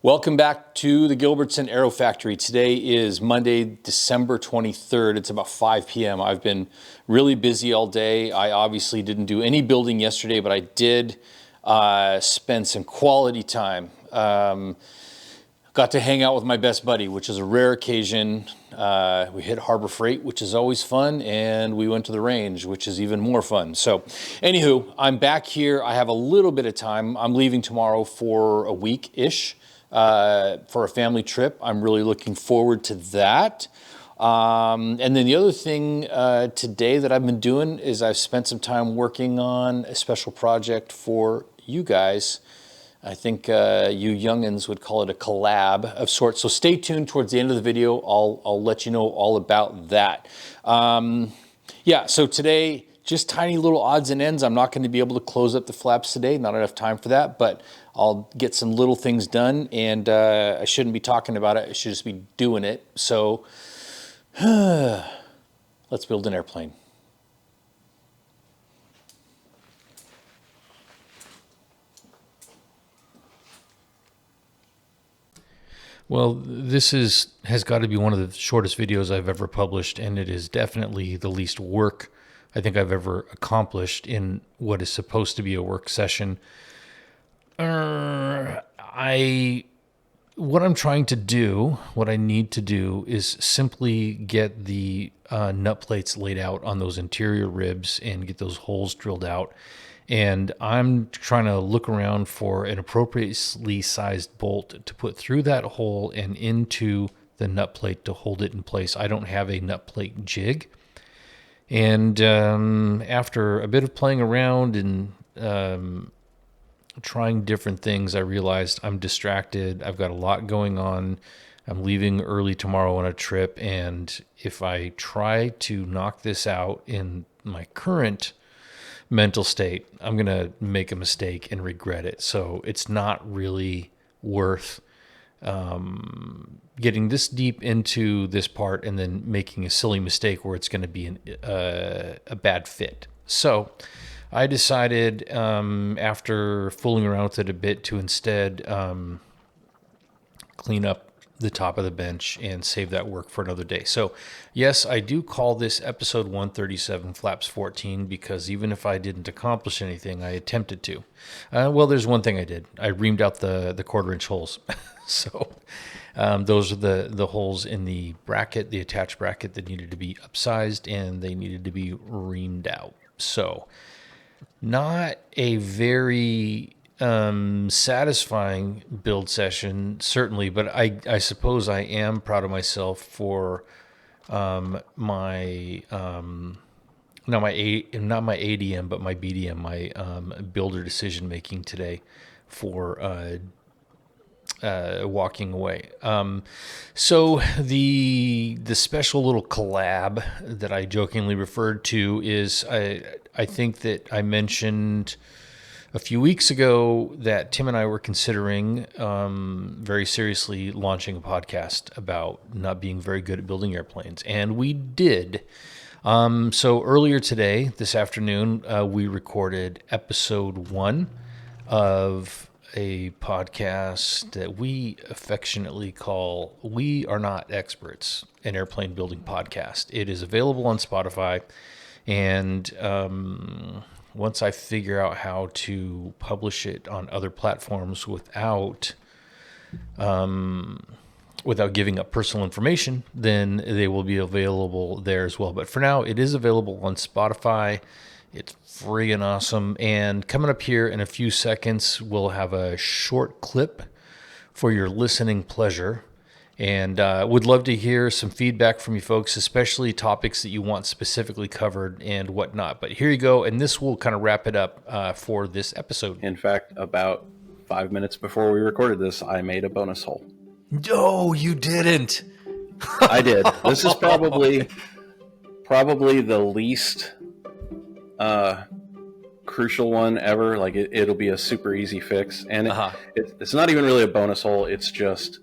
Welcome back to the Gilbertson Aero Factory. Today is Monday, December 23rd. It's about 5 p.m. I've been really busy all day. I obviously didn't do any building yesterday, but I did spend some quality time. Got to hang out with my best buddy, which is a rare occasion. We hit Harbor Freight, which is always fun, and we went to the range, which is even more fun. So anywho, I'm back here. I have a little bit of time. I'm leaving tomorrow for a week-ish. For a family trip. I'm really looking forward to that. And then the other thing today that I've been doing is I've spent some time working on a special project for you guys. I think you youngins would call it a collab of sorts. So stay tuned towards the end of the video. I'll let you know all about that. Yeah, so today, just tiny little odds and ends. I'm not going to be able to close up the flaps today. Not enough time for that, but I'll get some little things done, and I shouldn't be talking about it. I should just be doing it. So let's build an airplane. Well, this has got to be one of the shortest videos I've ever published, and it is definitely the least work I think I've ever accomplished in what is supposed to be a work session. What I'm trying to do, what I need to do is simply get the nut plates laid out on those interior ribs and get those holes drilled out. And I'm trying to look around for an appropriately sized bolt to put through that hole and into the nut plate to hold it in place. I don't have a nut plate jig. And after a bit of playing around and trying different things, I realized I'm distracted. I've got a lot going on. I'm leaving early tomorrow on a trip. And if I try to knock this out in my current mental state, I'm going to make a mistake and regret it. So it's not really worth getting this deep into this part and then making a silly mistake where it's going to be a bad fit. So I decided after fooling around with it a bit to instead clean up the top of the bench and save that work for another day. So yes, I do call this episode 137 Flaps 14 because even if I didn't accomplish anything, I attempted to. Well, there's one thing I did. I reamed out the 1/4-inch holes. So those are the holes in the bracket, the attached bracket that needed to be upsized, and they needed to be reamed out. So not a very satisfying build session, certainly, but I suppose I am proud of myself for not my ADM, but my BDM, my builder decision making today for walking away. So the special little collab that I jokingly referred to is I think that I mentioned a few weeks ago that Tim and I were considering very seriously launching a podcast about not being very good at building airplanes, and we did. So earlier today, this afternoon, we recorded episode 1 of a podcast that we affectionately call We Are Not Experts, an airplane building podcast. It is available on Spotify, and once I figure out how to publish it on other platforms without giving up personal information, then they will be available there as well. But for now, it is available on Spotify. It's friggin' awesome. And coming up here in a few seconds, we'll have a short clip for your listening pleasure. And would love to hear some feedback from you folks, especially topics that you want specifically covered and whatnot. But here you go, and this will kind of wrap it up for this episode. In fact, about 5 minutes before we recorded this, I made a bonus hole. No, you didn't. I did. This is probably the least crucial one ever. Like it'll be a super easy fix, and it's not even really a bonus hole. It's just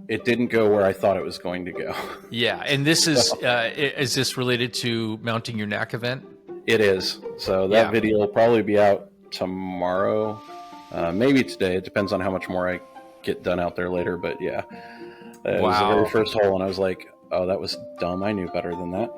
it didn't go where I thought it was going to go. Yeah, and this is this related to mounting your NAC event? It is. So that video will probably be out tomorrow, maybe today. It depends on how much more I get done out there later. But yeah, it was the very first hole, and I was like, oh, that was dumb. I knew better than that.